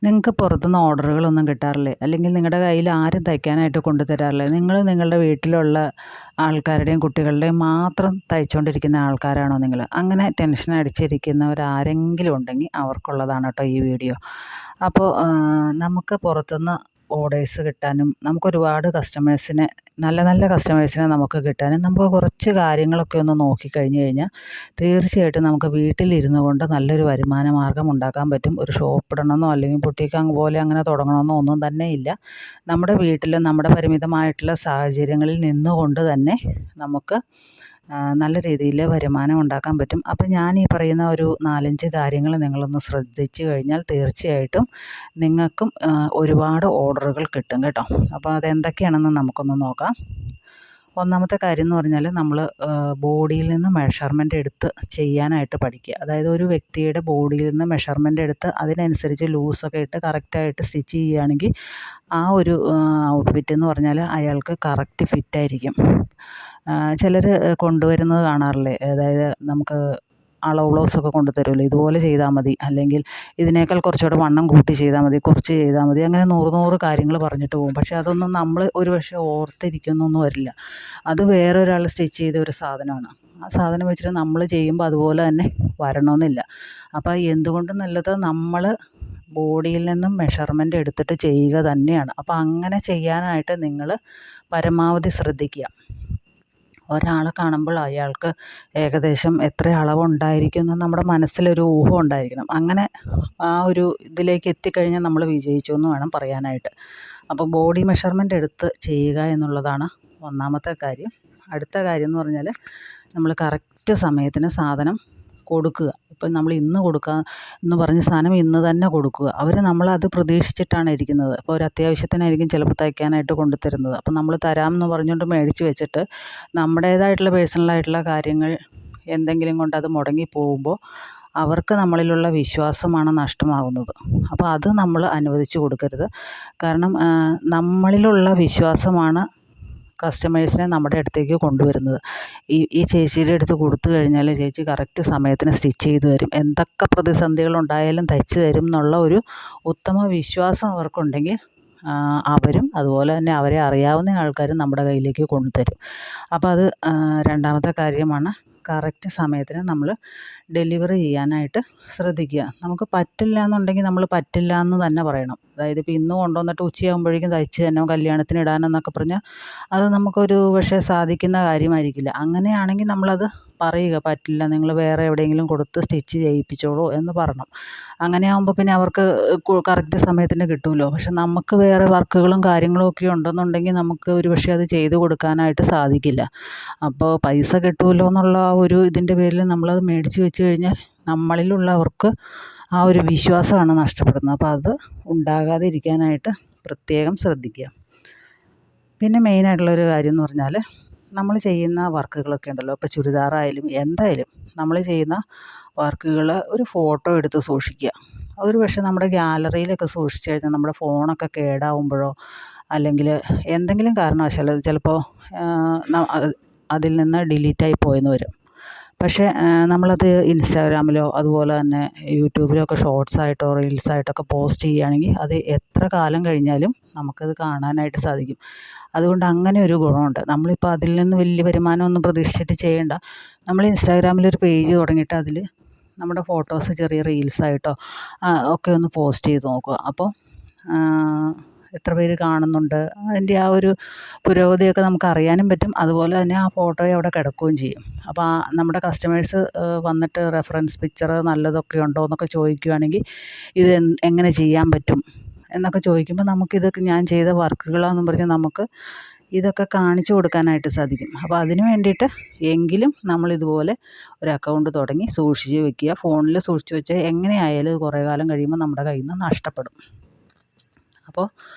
നിങ്ങൾക്ക് പുറത്തുനിന്ന് ഓർഡറുകളൊന്നും കിട്ടാറില്ലേ? അല്ലെങ്കിൽ നിങ്ങളുടെ കയ്യിൽ ആരും തയ്ക്കാനായിട്ട് കൊണ്ടുതരാറില്ലേ? നിങ്ങൾ നിങ്ങളുടെ വീട്ടിലുള്ള ആൾക്കാരുടെയും കുട്ടികളുടെയും മാത്രം തയ്ച്ചുകൊണ്ടിരിക്കുന്ന ആൾക്കാരാണോ നിങ്ങൾ? അങ്ങനെ ടെൻഷൻ അടിച്ചിരിക്കുന്നവരാരെങ്കിലും ഉണ്ടെങ്കിൽ അവർക്കുള്ളതാണ് കേട്ടോ ഈ വീഡിയോ. അപ്പോൾ നമുക്ക് പുറത്തുനിന്ന് ഓർഡേഴ്സ് കിട്ടാനും നമുക്കൊരുപാട് കസ്റ്റമേഴ്സിനെ നല്ല നല്ല കസ്റ്റമേഴ്സിനെ നമുക്ക് കിട്ടാനും നമുക്ക് കുറച്ച് കാര്യങ്ങളൊക്കെ ഒന്ന് നോക്കിക്കഴിഞ്ഞ് കഴിഞ്ഞാൽ തീർച്ചയായിട്ടും നമുക്ക് വീട്ടിലിരുന്നു കൊണ്ട് നല്ലൊരു വരുമാന മാർഗ്ഗം ഉണ്ടാക്കാൻ പറ്റും. ഒരു ഷോപ്പ് ഇടണമെന്നോ അല്ലെങ്കിൽ ബുട്ടീക്ക് പോലെ അങ്ങനെ തുടങ്ങണമെന്നോ ഒന്നും തന്നെ ഇല്ല. നമ്മുടെ വീട്ടിൽ നമ്മുടെ പരിമിതമായിട്ടുള്ള സാഹചര്യങ്ങളിൽ നിന്നുകൊണ്ട് തന്നെ നമുക്ക് നല്ല രീതിയിൽ വരുമാനം ഉണ്ടാക്കാൻ പറ്റും. അപ്പം ഞാൻ ഈ പറയുന്ന ഒരു 4-5 കാര്യങ്ങൾ നിങ്ങളൊന്ന് ശ്രദ്ധിച്ചു കഴിഞ്ഞാൽ തീർച്ചയായിട്ടും നിങ്ങൾക്കും ഒരുപാട് ഓർഡറുകൾ കിട്ടും കേട്ടോ. അപ്പോൾ അതെന്തൊക്കെയാണെന്ന് നമുക്കൊന്ന് നോക്കാം. ഒന്നാമത്തെ കാര്യം എന്ന് പറഞ്ഞാൽ നമ്മൾ ബോഡിയിൽ നിന്ന് മെഷർമെൻ്റ് എടുത്ത് ചെയ്യാനായിട്ട് പഠിക്കുക. അതായത് ഒരു വ്യക്തിയുടെ ബോഡിയിൽ നിന്ന് മെഷർമെൻ്റ് എടുത്ത് അതിനനുസരിച്ച് ലൂസൊക്കെ ഇട്ട് കറക്റ്റായിട്ട് സ്റ്റിച്ച് ചെയ്യുകയാണെങ്കിൽ ആ ഒരു ഔട്ട്ഫിറ്റ് എന്ന് പറഞ്ഞാൽ അയാൾക്ക് കറക്റ്റ് ഫിറ്റായിരിക്കും. ചിലർ കൊണ്ടുവരുന്നത് കാണാറില്ലേ, അതായത് നമുക്ക് അളവ് ബ്ലൗസൊക്കെ കൊണ്ട് തരുമല്ലോ, ഇതുപോലെ ചെയ്താൽ മതി, അല്ലെങ്കിൽ ഇതിനേക്കാൾ കുറച്ചുകൂടെ വണ്ണം കൂട്ടി ചെയ്താൽ മതി, കുറച്ച് ചെയ്താൽ മതി, അങ്ങനെ 100 കാര്യങ്ങൾ പറഞ്ഞിട്ട് പോകും. പക്ഷേ അതൊന്നും നമ്മൾ ഒരു പക്ഷേ ഓർത്തിരിക്കുന്നൊന്നും വരില്ല. അത് വേറൊരാൾ സ്റ്റിച്ച് ചെയ്ത ഒരു സാധനമാണ്. ആ സാധനം വെച്ചിട്ട് നമ്മൾ ചെയ്യുമ്പോൾ അതുപോലെ തന്നെ വരണമെന്നില്ല. അപ്പോൾ എന്തുകൊണ്ടും നല്ലത് നമ്മൾ ബോഡിയിൽ നിന്നും മെഷർമെൻ്റ് എടുത്തിട്ട് ചെയ്യുക തന്നെയാണ്. അപ്പോൾ അങ്ങനെ ചെയ്യാനായിട്ട് നിങ്ങൾ പരമാവധി ശ്രദ്ധിക്കുക. ഒരാളെ കാണുമ്പോൾ അയാൾക്ക് ഏകദേശം എത്ര അളവുണ്ടായിരിക്കും എന്ന് നമ്മുടെ മനസ്സിലൊരു ഊഹം ഉണ്ടായിരിക്കണം. അങ്ങനെ ആ ഒരു ഇതിലേക്ക് എത്തിക്കഴിഞ്ഞാൽ നമ്മൾ വിജയിച്ചു എന്ന് വേണം പറയാനായിട്ട്. അപ്പോൾ ബോഡി മെഷർമെൻ്റ് എടുത്ത് ചെയ്യുക എന്നുള്ളതാണ് ഒന്നാമത്തെ കാര്യം. അടുത്ത കാര്യം എന്ന് പറഞ്ഞാൽ നമ്മൾ കറക്റ്റ് സമയത്തിന് സാധനം കൊടുക്കുക. ഇപ്പം നമ്മൾ ഇന്ന് കൊടുക്കുക എന്ന് പറഞ്ഞ സാധനം ഇന്ന് തന്നെ കൊടുക്കുക. അവർ നമ്മളത് പ്രതീക്ഷിച്ചിട്ടാണ് ഇരിക്കുന്നത്. അപ്പോൾ ഒരു അത്യാവശ്യത്തിനായിരിക്കും ചിലപ്പോൾ തയ്ക്കാനായിട്ട് കൊണ്ടുതരുന്നത്. അപ്പം നമ്മൾ തരാമെന്ന് പറഞ്ഞുകൊണ്ട് മേടിച്ച് വെച്ചിട്ട് നമ്മുടേതായിട്ടുള്ള പേഴ്സണലായിട്ടുള്ള കാര്യങ്ങൾ എന്തെങ്കിലും കൊണ്ട് അത് മുടങ്ങി പോകുമ്പോൾ അവർക്ക് നമ്മളിലുള്ള വിശ്വാസമാണ് നഷ്ടമാകുന്നത്. അപ്പോൾ അത് നമ്മൾ അനുവദിച്ച് കൊടുക്കരുത്. കാരണം നമ്മളിലുള്ള വിശ്വാസമാണ് കസ്റ്റമേഴ്സിനെ നമ്മുടെ അടുത്തേക്ക് കൊണ്ടുവരുന്നത്. ഈ ചേച്ചിയുടെ അടുത്ത് കൊടുത്തു കഴിഞ്ഞാൽ ചേച്ചി കറക്റ്റ് സമയത്തിന് സ്റ്റിച്ച് ചെയ്ത് തരും, എന്തൊക്കെ പ്രതിസന്ധികളുണ്ടായാലും തയ്ച്ച് തരും എന്നുള്ള ഒരു ഉത്തമ വിശ്വാസം അവർക്കുണ്ടെങ്കിൽ അവരും അതുപോലെ തന്നെ അവരെ അറിയാവുന്ന ആൾക്കാരും നമ്മുടെ കയ്യിലേക്ക് കൊണ്ടുതരും. അപ്പോൾ അത് രണ്ടാമത്തെ കാര്യമാണ്. കറക്റ്റ് സമയത്തിന് നമ്മൾ ഡെലിവറി ചെയ്യാനായിട്ട് ശ്രദ്ധിക്കുക. നമുക്ക് പറ്റില്ല എന്നുണ്ടെങ്കിൽ നമ്മൾ പറ്റില്ല എന്ന് തന്നെ പറയണം. അതായത് ഇപ്പോൾ ഇന്ന് കൊണ്ടുവന്നിട്ട് ഉച്ചയാകുമ്പോഴേക്കും തയ്ച്ച് തന്നെ കല്യാണത്തിന് ഇടാനെന്നൊക്കെ പറഞ്ഞാൽ അത് നമുക്കൊരു പക്ഷേ സാധിക്കുന്ന കാര്യമായിരിക്കില്ല. അങ്ങനെയാണെങ്കിൽ നമ്മളത് പറയുക, പറ്റില്ല, നിങ്ങൾ വേറെ എവിടെയെങ്കിലും കൊടുത്ത് സ്റ്റിച്ച് ചെയ്യിപ്പിച്ചോളൂ എന്ന് പറയണം. അങ്ങനെയാകുമ്പോൾ പിന്നെ അവർക്ക് കറക്റ്റ് സമയത്തിന് കിട്ടുമല്ലോ. പക്ഷെ നമുക്ക് വേറെ വർക്കുകളും കാര്യങ്ങളും ഒക്കെ ഉണ്ടെന്നുണ്ടെങ്കിൽ നമുക്ക് ഒരു പക്ഷേ അത് ചെയ്ത് കൊടുക്കാനായിട്ട് സാധിക്കില്ല. അപ്പോൾ പൈസ കിട്ടുമല്ലോ എന്നുള്ള ആ ഒരു ഇതിൻ്റെ പേരിൽ നമ്മളത് മേടിച്ച് വെച്ച് കഴിഞ്ഞാൽ നമ്മളിലുള്ളവർക്ക് ആ ഒരു വിശ്വാസമാണ് നഷ്ടപ്പെടുന്നത്. അപ്പോൾ അത് ഉണ്ടാകാതെ ഇരിക്കാനായിട്ട് പ്രത്യേകം ശ്രദ്ധിക്കുക. പിന്നെ മെയിനായിട്ടുള്ളൊരു കാര്യം എന്ന് പറഞ്ഞാൽ നമ്മൾ ചെയ്യുന്ന വർക്കുകളൊക്കെ ഉണ്ടല്ലോ, ഇപ്പോൾ ചുരിദാറായാലും എന്തായാലും നമ്മൾ ചെയ്യുന്ന വർക്കുകൾ ഒരു ഫോട്ടോ എടുത്ത് സൂക്ഷിക്കുക. അതൊരു പക്ഷേ നമ്മുടെ ഗാലറിയിലൊക്കെ സൂക്ഷിച്ച് കഴിഞ്ഞാൽ നമ്മുടെ ഫോണൊക്കെ കേടാവുമ്പോഴോ അല്ലെങ്കിൽ എന്തെങ്കിലും കാരണവശാൽ ചിലപ്പോൾ അതിൽ നിന്ന് ഡിലീറ്റായി പോയെന്ന് വരും. പക്ഷേ നമ്മളത് ഇൻസ്റ്റാഗ്രാമിലോ അതുപോലെ തന്നെ യൂട്യൂബിലോ ഒക്കെ ഷോർട്സായിട്ടോ റീൽസായിട്ടൊക്കെ പോസ്റ്റ് ചെയ്യുകയാണെങ്കിൽ അത് എത്ര കാലം കഴിഞ്ഞാലും നമുക്കത് കാണാനായിട്ട് സാധിക്കും. അതുകൊണ്ട് അങ്ങനെ ഒരു ഗുണമുണ്ട്. നമ്മളിപ്പോൾ അതിൽ നിന്ന് വലിയ വരുമാനമൊന്നും പ്രതീക്ഷിച്ചിട്ട് ചെയ്യേണ്ട. നമ്മൾ ഇൻസ്റ്റാഗ്രാമിലൊരു പേജ് തുടങ്ങിയിട്ട് അതിൽ നമ്മുടെ ഫോട്ടോസ് ചെറിയ റീൽസായിട്ടോ ഒക്കെ ഒന്ന് പോസ്റ്റ് ചെയ്ത് നോക്കുക. അപ്പോൾ എത്ര പേര് കാണുന്നുണ്ട്, അതിൻ്റെ ആ ഒരു പുരോഗതിയൊക്കെ നമുക്ക് അറിയാനും പറ്റും. അതുപോലെ തന്നെ ആ ഫോട്ടോ അവിടെ കിടക്കുകയും ചെയ്യും. അപ്പോൾ നമ്മുടെ കസ്റ്റമേഴ്സ് വന്നിട്ട് റെഫറൻസ് പിക്ചർ നല്ലതൊക്കെ ഉണ്ടോ എന്നൊക്കെ ചോദിക്കുകയാണെങ്കിൽ ഇത് എങ്ങനെ ചെയ്യാൻ പറ്റും എന്നൊക്കെ ചോദിക്കുമ്പോൾ നമുക്കിതൊക്കെ ഞാൻ ചെയ്ത വർക്കുകളാണെന്ന് പറഞ്ഞ് നമുക്ക് ഇതൊക്കെ കാണിച്ചു കൊടുക്കാനായിട്ട് സാധിക്കും. അപ്പോൾ അതിന് വേണ്ടിയിട്ട് എങ്കിലും നമ്മളിതുപോലെ ഒരു അക്കൗണ്ട് തുടങ്ങി സൂക്ഷിച്ച് വെക്കുക. ഫോണിൽ സൂക്ഷിച്ച് വെച്ചാൽ എങ്ങനെയായാലും ഇത് കുറേ കാലം കഴിയുമ്പോൾ നമ്മുടെ കയ്യിൽ നിന്ന് നഷ്ടപ്പെടും. അപ്പോൾ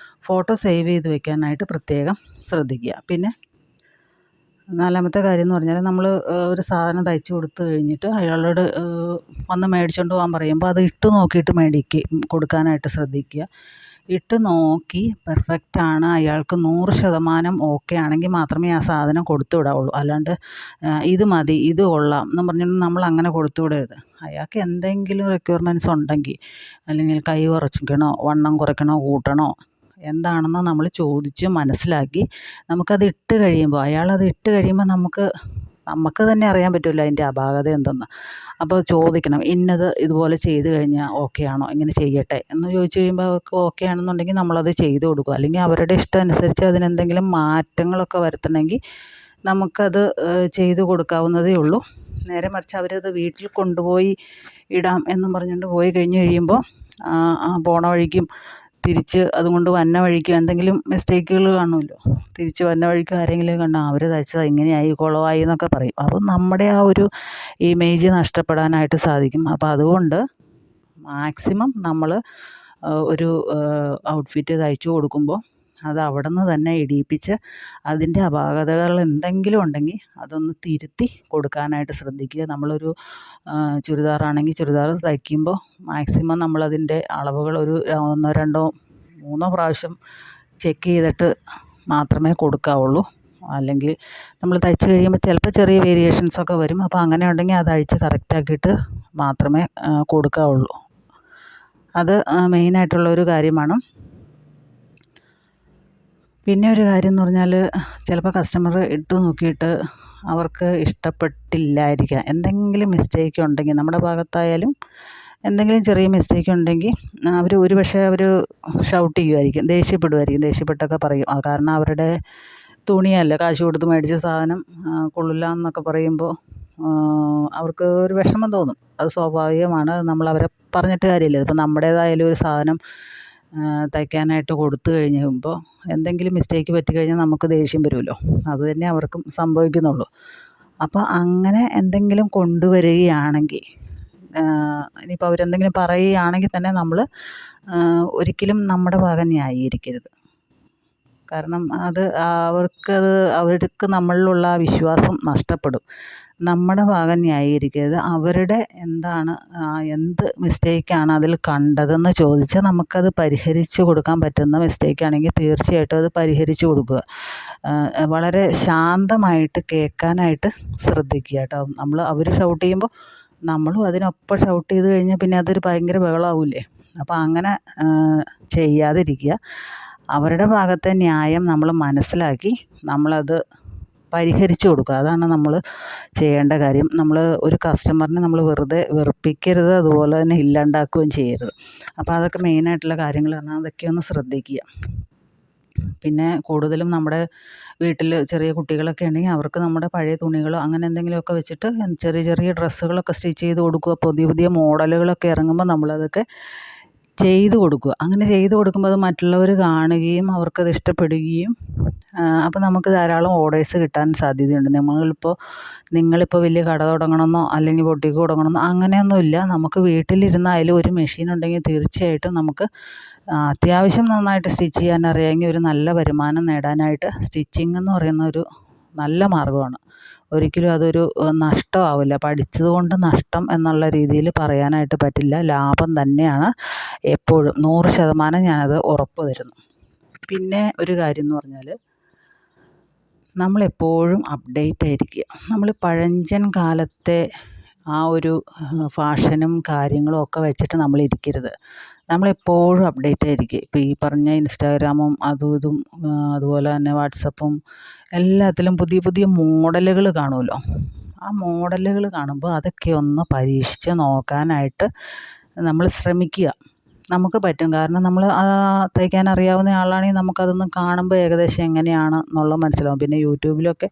ഫോട്ടോ സേവ് ചെയ്ത് വെക്കാനായിട്ട് പ്രത്യേകം ശ്രദ്ധിക്കുക. പിന്നെ നാലാമത്തെ കാര്യം എന്ന് പറഞ്ഞാൽ നമ്മൾ ഒരു സാധനം തയ്ച്ച് കൊടുത്തു കഴിഞ്ഞിട്ട് അയാളോട് വന്ന് മേടിച്ചുകൊണ്ട് പോകാൻ പറയുമ്പോൾ അത് ഇട്ട് നോക്കിയിട്ട് കൊടുക്കാനായിട്ട് ശ്രദ്ധിക്കുക. ഇട്ട് നോക്കി പെർഫെക്റ്റാണ്, അയാൾക്ക് 100% ഓക്കെ ആണെങ്കിൽ മാത്രമേ ആ സാധനം കൊടുത്തു വിടാവുള്ളൂ. അല്ലാണ്ട് ഇത് മതി, ഇത് കൊള്ളാം എന്നും പറഞ്ഞുകൊണ്ട് നമ്മളങ്ങനെ കൊടുത്തു വിടരുത്. അയാൾക്ക് എന്തെങ്കിലും റിക്വയർമെൻറ്റ്സ് ഉണ്ടെങ്കിൽ, അല്ലെങ്കിൽ കൈ കുറയ്ക്കണോ, വണ്ണം കുറയ്ക്കണോ, കൂട്ടണോ, എന്താണെന്ന് നമ്മൾ ചോദിച്ച് മനസ്സിലാക്കി നമുക്കത് ഇട്ട് കഴിയുമ്പോൾ, അയാളത് ഇട്ട് കഴിയുമ്പോൾ നമുക്ക് തന്നെ അറിയാൻ പറ്റില്ല അതിൻ്റെ അപാകത എന്തെന്ന്. അപ്പോൾ ചോദിക്കണം, ഇന്നത് ഇതുപോലെ ചെയ്ത് കഴിഞ്ഞാൽ ഓക്കെ ആണോ, ഇങ്ങനെ ചെയ്യട്ടെ എന്ന് ചോദിച്ചു കഴിയുമ്പോൾ അവർക്ക് ഓക്കെ ആണെന്നുണ്ടെങ്കിൽ നമ്മളത് ചെയ്ത് കൊടുക്കും. അല്ലെങ്കിൽ അവരുടെ ഇഷ്ടം അനുസരിച്ച് അതിനെന്തെങ്കിലും മാറ്റങ്ങളൊക്കെ വരുത്തണമെങ്കിൽ നമുക്കത് ചെയ്ത് കൊടുക്കാവുന്നതേ ഉള്ളൂ. നേരെ മറിച്ച് അവരത് വീട്ടിൽ കൊണ്ടുപോയി ഇടാം എന്നും പറഞ്ഞുകൊണ്ട് പോയി കഴിഞ്ഞ് കഴിയുമ്പോൾ പോണ വഴിക്കും തിരിച്ച് അതുകൊണ്ട് വന്ന വഴിക്കും എന്തെങ്കിലും മിസ്റ്റേക്കുകൾ കാണുമല്ലോ. തിരിച്ച് വന്ന വഴിക്ക് ആരെങ്കിലും കണ്ടാൽ അവർ തയ്ച്ചത് ഇങ്ങനെയായി, കുളമായി എന്നൊക്കെ പറയും. അപ്പം നമ്മുടെ ആ ഒരു ഇമേജ് നഷ്ടപ്പെടാനായിട്ട് സാധിക്കും. അപ്പോൾ അതുകൊണ്ട് മാക്സിമം നമ്മൾ ഒരു ഔട്ട്ഫിറ്റ് തയ്ച്ചു കൊടുക്കുമ്പോൾ അത് അവിടെ നിന്ന് തന്നെ ഇടിയിപ്പിച്ച് അതിൻ്റെ അപാകതകൾ എന്തെങ്കിലും ഉണ്ടെങ്കിൽ അതൊന്ന് തിരുത്തി കൊടുക്കാനായിട്ട് ശ്രദ്ധിക്കുക. നമ്മളൊരു ചുരിദാറാണെങ്കിൽ ചുരിദാർ തയ്ക്കുമ്പോൾ മാക്സിമം നമ്മളതിൻ്റെ അളവുകൾ ഒരു 1, 2, 3 പ്രാവശ്യം ചെക്ക് ചെയ്തിട്ട് മാത്രമേ കൊടുക്കാവുള്ളൂ. അല്ലെങ്കിൽ നമ്മൾ തയ്ച്ച് കഴിയുമ്പോൾ ചിലപ്പോൾ ചെറിയ വേരിയേഷൻസൊക്കെ വരും. അപ്പോൾ അങ്ങനെ ഉണ്ടെങ്കിൽ അത് അഴിച്ച് കറക്റ്റാക്കിയിട്ട് മാത്രമേ കൊടുക്കാവുള്ളൂ. അത് മെയിനായിട്ടുള്ളൊരു കാര്യമാണ്. പിന്നെ ഒരു കാര്യം എന്ന് പറഞ്ഞാൽ, ചിലപ്പോൾ കസ്റ്റമർ ഇട്ട് നോക്കിയിട്ട് അവർക്ക് ഇഷ്ടപ്പെട്ടില്ലായിരിക്കാം. എന്തെങ്കിലും മിസ്റ്റേക്ക് ഉണ്ടെങ്കിൽ, നമ്മുടെ ഭാഗത്തായാലും എന്തെങ്കിലും ചെറിയ മിസ്റ്റേക്ക് ഉണ്ടെങ്കിൽ അവർ ഒരുപക്ഷെ ഷൗട്ട് ചെയ്യുമായിരിക്കും, ദേഷ്യപ്പെട്ടൊക്കെ പറയും. കാരണം അവരുടെ തുണിയല്ല, കാശ് കൊടുത്ത് മേടിച്ച സാധനം കൊള്ളില്ല എന്നൊക്കെ പറയുമ്പോൾ അവർക്ക് ഒരു വിഷമം തോന്നും. അത് സ്വാഭാവികമാണ്. നമ്മൾ അവരെ പറഞ്ഞിട്ട് കാര്യമില്ല. ഇതിപ്പോൾ നമ്മുടേതായാലും ഒരു സാധനം തയ്ക്കാനായിട്ട് കൊടുത്തു കഴിയുമ്പോൾ എന്തെങ്കിലും മിസ്റ്റേക്ക് പറ്റിക്കഴിഞ്ഞാൽ നമുക്ക് ദേഷ്യം വരുമല്ലോ. അത് തന്നെ അവർക്കും സംഭവിക്കുന്നുള്ളൂ. അപ്പോൾ അങ്ങനെ എന്തെങ്കിലും കൊണ്ടുവരികയാണെങ്കിൽ, ഇനിയിപ്പോൾ അവരെന്തെങ്കിലും പറയുകയാണെങ്കിൽ തന്നെ നമ്മൾ ഒരിക്കലും നമ്മുടെ ഭാഗം ന്യായീകരിക്കരുത്. കാരണം അവർക്ക് നമ്മളിലുള്ള ആ വിശ്വാസം നഷ്ടപ്പെടും. നമ്മുടെ ഭാഗം ന്യായീകരിക്കരുത്. അവരുടെ എന്ത് മിസ്റ്റേക്കാണ് അതിൽ കണ്ടതെന്ന് ചോദിച്ചാൽ നമുക്കത് പരിഹരിച്ച് കൊടുക്കാൻ പറ്റുന്ന മിസ്റ്റേക്കാണെങ്കിൽ തീർച്ചയായിട്ടും അത് പരിഹരിച്ച് കൊടുക്കുക. വളരെ ശാന്തമായിട്ട് കേൾക്കാനായിട്ട് ശ്രദ്ധിക്കുക കേട്ടോ. അവർ ഷൗട്ട് ചെയ്യുമ്പോൾ നമ്മളും അതിനൊപ്പം ഷൗട്ട് ചെയ്ത് കഴിഞ്ഞാൽ പിന്നെ അതൊരു ഭയങ്കര ബഹളമാവില്ലേ. അപ്പോൾ അങ്ങനെ ചെയ്യാതിരിക്കുക. അവരുടെ ഭാഗത്തെ ന്യായം നമ്മൾ മനസ്സിലാക്കി നമ്മളത് പരിഹരിച്ചു കൊടുക്കുക. അതാണ് നമ്മൾ ചെയ്യേണ്ട കാര്യം. നമ്മൾ ഒരു കസ്റ്റമറിനെ നമ്മൾ വെറുതെ വെറുപ്പിക്കരുത്, അതുപോലെ തന്നെ ഇല്ലാണ്ടാക്കുകയും ചെയ്യരുത്. അപ്പോൾ അതൊക്കെ മെയിനായിട്ടുള്ള കാര്യങ്ങൾ പറഞ്ഞാൽ അതൊക്കെ ഒന്ന് ശ്രദ്ധിക്കുക. പിന്നെ കൂടുതലും നമ്മുടെ വീട്ടിൽ ചെറിയ കുട്ടികളൊക്കെ ഉണ്ടെങ്കിൽ അവർക്ക് നമ്മുടെ പഴയ തുണികളോ അങ്ങനെ എന്തെങ്കിലുമൊക്കെ വെച്ചിട്ട് ചെറിയ ചെറിയ ഡ്രസ്സുകളൊക്കെ സ്റ്റിച്ച് ചെയ്ത് കൊടുക്കുക. പുതിയ പുതിയ മോഡലുകളൊക്കെ ഇറങ്ങുമ്പോൾ നമ്മളതൊക്കെ ചെയ്ത് കൊടുക്കുക. അങ്ങനെ ചെയ്ത് കൊടുക്കുമ്പോൾ അത് മറ്റുള്ളവർ കാണുകയും അവർക്കത് ഇഷ്ടപ്പെടുകയും അപ്പോൾ നമുക്ക് ധാരാളം ഓർഡേഴ്സ് കിട്ടാൻ സാധ്യതയുണ്ട്. നിങ്ങളിപ്പോൾ വലിയ കട തുടങ്ങണമെന്നോ അല്ലെങ്കിൽ ബൊട്ടിക്ക് തുടങ്ങണമെന്നോ അങ്ങനെയൊന്നുമില്ല. നമുക്ക് വീട്ടിലിരുന്നായാലും ഒരു മെഷീൻ ഉണ്ടെങ്കിൽ തീർച്ചയായിട്ടും നമുക്ക് അത്യാവശ്യം നന്നായിട്ട് സ്റ്റിച്ച് ചെയ്യാൻ അറിയാമെങ്കിൽ ഒരു നല്ല വരുമാനം നേടാനായിട്ട് സ്റ്റിച്ചിങ് എന്ന് പറയുന്ന ഒരു നല്ല മാർഗ്ഗമാണ്. ഒരിക്കലും അതൊരു നഷ്ടമാവില്ല. പഠിച്ചത് കൊണ്ട് നഷ്ടം എന്നുള്ള രീതിയിൽ പറയാനായിട്ട് പറ്റില്ല. ലാഭം തന്നെയാണ് എപ്പോഴും. 100% ഞാനത് ഉറപ്പ് തരുന്നു. പിന്നെ ഒരു കാര്യം എന്ന് പറഞ്ഞാൽ, നമ്മളെപ്പോഴും അപ്ഡേറ്റ് ആയിരിക്കുക. നമ്മൾ പഴഞ്ചൻ കാലത്തെ ആ ഒരു ഫാഷനും കാര്യങ്ങളും ഒക്കെ വെച്ചിട്ട് നമ്മളിരിക്കരുത്. നമ്മളെപ്പോഴും അപ്ഡേറ്റ് ആയിരിക്കുക. ഇപ്പോൾ ഈ പറഞ്ഞ ഇൻസ്റ്റാഗ്രാമും അതും ഇതും അതുപോലെ തന്നെ വാട്സപ്പും എല്ലാത്തിലും പുതിയ പുതിയ മോഡലുകൾ കാണുമല്ലോ. ആ മോഡലുകൾ കാണുമ്പോൾ അതൊക്കെ ഒന്ന് പരീക്ഷിച്ച് നോക്കാനായിട്ട് നമ്മൾ ശ്രമിക്കുക. നമുക്ക് പറ്റും. കാരണം നമ്മൾ തയ്ക്കാൻ അറിയാവുന്ന ആളാണെങ്കിൽ നമുക്കതൊന്ന് കാണുമ്പോൾ ഏകദേശം എങ്ങനെയാണ് എന്നുള്ളത് മനസ്സിലാവും. പിന്നെ യൂട്യൂബിലൊക്കെ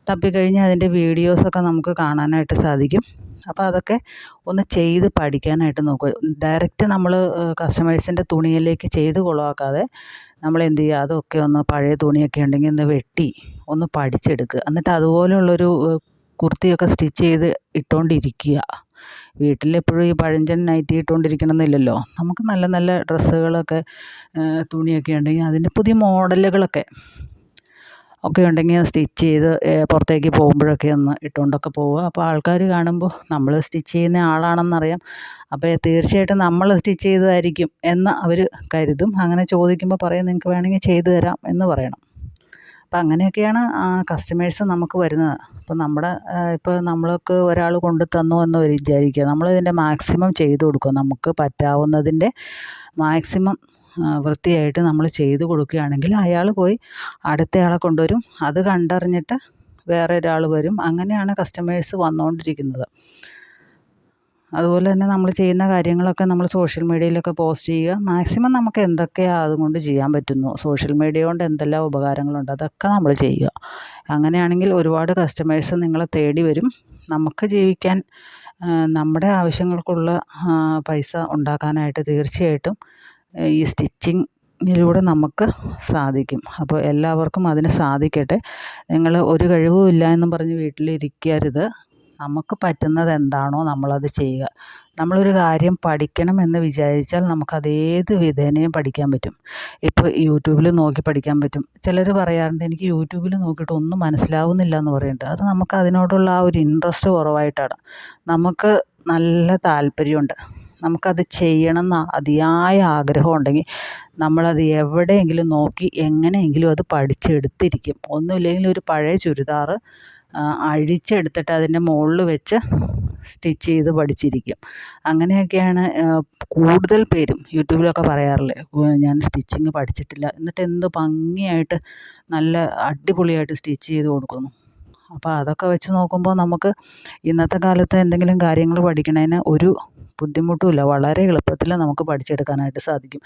തപ്പിക്കഴിഞ്ഞാൽ അതിൻ്റെ വീഡിയോസൊക്കെ നമുക്ക് കാണാനായിട്ട് സാധിക്കും. അപ്പോൾ അതൊക്കെ ഒന്ന് ചെയ്ത് പഠിക്കാനായിട്ട് നോക്കുക. ഡയറക്റ്റ് നമ്മൾ കസ്റ്റമേഴ്സിൻ്റെ തുണിയിലേക്ക് ചെയ്ത് കുളമാക്കാതെ നമ്മൾ എന്ത് ചെയ്യുക, അതൊക്കെ ഒന്ന് പഴയ തുണിയൊക്കെ ഉണ്ടെങ്കിൽ ഒന്ന് വെട്ടി ഒന്ന് പഠിച്ചെടുക്കുക. എന്നിട്ട് അതുപോലെയുള്ളൊരു കുർത്തിയൊക്കെ സ്റ്റിച്ച് ചെയ്ത് ഇട്ടുകൊണ്ടിരിക്കുക. വീട്ടിലെപ്പോഴും ഈ പഴഞ്ചൻ നൈറ്റി ഇട്ടുകൊണ്ടിരിക്കണമെന്നില്ലല്ലോ. നമുക്ക് നല്ല നല്ല ഡ്രസ്സുകളൊക്കെ തുണിയൊക്കെ ഉണ്ടെങ്കിൽ അതിൻ്റെ പുതിയ മോഡലുകളൊക്കെ ഒക്കെ ഉണ്ടെങ്കിൽ സ്റ്റിച്ച് ചെയ്ത് പുറത്തേക്ക് പോകുമ്പോഴൊക്കെ ഒന്ന് ഇട്ടുകൊണ്ടൊക്കെ പോവുക. അപ്പോൾ ആൾക്കാർ കാണുമ്പോൾ നമ്മൾ സ്റ്റിച്ച് ചെയ്യുന്ന ആളാണെന്നറിയാം. അപ്പോൾ തീർച്ചയായിട്ടും നമ്മൾ സ്റ്റിച്ച് ചെയ്തതായിരിക്കും എന്ന് അവർ കരുതും. അങ്ങനെ ചോദിക്കുമ്പോൾ പറയും നിങ്ങൾക്ക് വേണമെങ്കിൽ ചെയ്തു തരാം എന്ന് പറയണം. അപ്പം അങ്ങനെയൊക്കെയാണ് കസ്റ്റമേഴ്സ് നമുക്ക് വരുന്നത്. അപ്പം ഇപ്പോൾ നമ്മൾക്ക് ഒരാൾ കൊണ്ട് തന്നു എന്ന് വിചാരിക്കുക, നമ്മളിതിൻ്റെ മാക്സിമം ചെയ്തു കൊടുക്കുക. നമുക്ക് പറ്റാവുന്നതിൻ്റെ മാക്സിമം വൃത്തിയായിട്ട് നമ്മൾ ചെയ്തു കൊടുക്കുകയാണെങ്കിൽ അയാൾ പോയി അടുത്തയാളെ കൊണ്ടുവരും. അത് കണ്ടറിഞ്ഞിട്ട് വേറെ ഒരാൾ വരും. അങ്ങനെയാണ് കസ്റ്റമേഴ്സ് വന്നുകൊണ്ടിരിക്കുന്നത്. അതുപോലെ തന്നെ നമ്മൾ ചെയ്യുന്ന കാര്യങ്ങളൊക്കെ നമ്മൾ സോഷ്യൽ മീഡിയയിലൊക്കെ പോസ്റ്റ് ചെയ്യുക. മാക്സിമം നമുക്ക് എന്തൊക്കെയാണ് അതുകൊണ്ട് ചെയ്യാൻ പറ്റുന്നു, സോഷ്യൽ മീഡിയ കൊണ്ട് എന്തെല്ലാം ഉപകാരങ്ങളുണ്ട് അതൊക്കെ നമ്മൾ ചെയ്യുക. അങ്ങനെയാണെങ്കിൽ ഒരുപാട് കസ്റ്റമേഴ്സ് നിങ്ങളെ തേടി വരും. നമുക്ക് ജീവിക്കാൻ നമ്മുടെ ആവശ്യങ്ങൾക്കുള്ള പൈസ ഉണ്ടാക്കാനായിട്ട് തീർച്ചയായിട്ടും ഈ സ്റ്റിച്ചിങ്ങിലൂടെ നമുക്ക് സാധിക്കും. അപ്പോൾ എല്ലാവർക്കും അതിന് സാധിക്കട്ടെ. നിങ്ങൾ ഒരു കഴിവും ഇല്ല എന്നും പറഞ്ഞ് വീട്ടിലിരിക്കരുത്. നമുക്ക് പറ്റുന്നത് എന്താണോ നമ്മളത് ചെയ്യുക. നമ്മളൊരു കാര്യം പഠിക്കണം എന്ന് വിചാരിച്ചാൽ നമുക്കത് ഏത് വിധേനയും പഠിക്കാൻ പറ്റും. ഇപ്പോൾ യൂട്യൂബിൽ നോക്കി പഠിക്കാൻ പറ്റും. ചിലർ പറയാറുണ്ട് എനിക്ക് യൂട്യൂബിൽ നോക്കിയിട്ട് ഒന്നും മനസ്സിലാവുന്നില്ല എന്ന് പറയുന്നുണ്ട്. അത് നമുക്ക് അതിനോടുള്ള ആ ഒരു ഇൻട്രസ്റ്റ് കുറവായിട്ടാണ്. നമുക്ക് നല്ല താല്പര്യമുണ്ട്, നമുക്കത് ചെയ്യണം എന്ന് അതിയായ ആഗ്രഹം ഉണ്ടെങ്കിൽ നമ്മളത് എവിടെയെങ്കിലും നോക്കി എങ്ങനെയെങ്കിലും അത് പഠിച്ചെടുത്തിരിക്കും. ഒന്നുമില്ലെങ്കിൽ ഒരു പഴയ ചുരിദാർ അഴിച്ചെടുത്തിട്ട് അതിൻ്റെ മുകളിൽ വെച്ച് സ്റ്റിച്ച് ചെയ്ത് പഠിച്ചിരിക്കും. അങ്ങനെയൊക്കെയാണ് കൂടുതൽ പേരും യൂട്യൂബിലൊക്കെ പറയാറില്ലേ, ഞാൻ സ്റ്റിച്ചിങ് പഠിച്ചിട്ടില്ല, എന്നിട്ട് എന്ത് ഭംഗിയായിട്ട് നല്ല അടിപൊളിയായിട്ട് സ്റ്റിച്ച് ചെയ്ത് കൊടുക്കുന്നു. അപ്പോൾ അതൊക്കെ വെച്ച് നോക്കുമ്പോൾ നമുക്ക് ഇന്നത്തെ കാലത്ത് എന്തെങ്കിലും കാര്യങ്ങൾ പഠിക്കണതിന് ഒരു ബുദ്ധിമുട്ടുമില്ല. വളരെ എളുപ്പത്തിൽ നമുക്ക് പഠിച്ചെടുക്കാനായിട്ട് സാധിക്കും.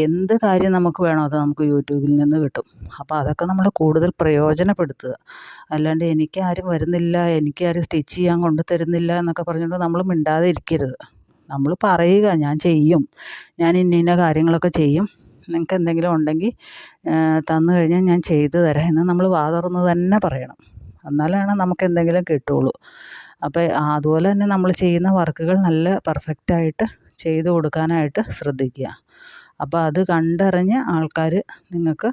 എന്ത് കാര്യം നമുക്ക് വേണോ അത് നമുക്ക് യൂട്യൂബിൽ നിന്ന് കിട്ടും. അപ്പോൾ അതൊക്കെ നമ്മൾ കൂടുതൽ പ്രയോജനപ്പെടുത്തുക. അല്ലാണ്ട് എനിക്കാരും വരുന്നില്ല, എനിക്കാരും സ്റ്റിച്ച് ചെയ്യാൻ കൊണ്ട് തരുന്നില്ല എന്നൊക്കെ പറഞ്ഞുകൊണ്ട് നമ്മൾ മിണ്ടാതെ ഇരിക്കരുത്. നമ്മൾ പറയുക ഞാൻ ചെയ്യും, ഞാൻ ഇന്ന കാര്യങ്ങളൊക്കെ ചെയ്യും, നിങ്ങൾക്ക് എന്തെങ്കിലും ഉണ്ടെങ്കിൽ തന്നു കഴിഞ്ഞാൽ ഞാൻ ചെയ്തു തരാം എന്ന് നമ്മൾ വാ തുറന്ന് തന്നെ പറയണം. എന്നാലാണ് നമുക്ക് എന്തെങ്കിലും കിട്ടുകയുള്ളൂ. അപ്പോൾ അതുപോലെ തന്നെ നമ്മൾ ചെയ്യുന്ന വർക്കുകൾ നല്ല പെർഫെക്റ്റായിട്ട് ചെയ്തു കൊടുക്കാനായിട്ട് ശ്രദ്ധിക്കുക. അപ്പോൾ അത് കണ്ടറിഞ്ഞ് ആൾക്കാർ നിങ്ങൾക്ക്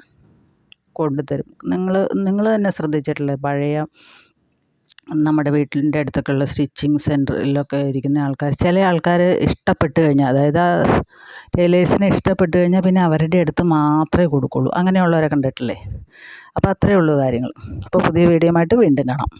കൊണ്ടുതരും. നിങ്ങൾ തന്നെ ശ്രദ്ധിച്ചിട്ടില്ലേ, പഴയ നമ്മുടെ വീട്ടിൻ്റെ അടുത്തൊക്കെയുള്ള സ്റ്റിച്ചിങ് സെൻറ്ററിലൊക്കെ ഇരിക്കുന്ന ആൾക്കാർ, ചില ആൾക്കാർ ഇഷ്ടപ്പെട്ട് കഴിഞ്ഞാൽ, അതായത് ആ ടൈലേഴ്സിനെ ഇഷ്ടപ്പെട്ട് കഴിഞ്ഞാൽ പിന്നെ അവരുടെ അടുത്ത് മാത്രമേ കൊടുക്കുള്ളൂ. അങ്ങനെയുള്ളവരെ കണ്ടിട്ടില്ലേ. അപ്പോൾ അത്രയേ ഉള്ളൂ കാര്യങ്ങൾ. അപ്പോൾ പുതിയ വീഡിയോയുമായിട്ട് വീണ്ടും കാണാം.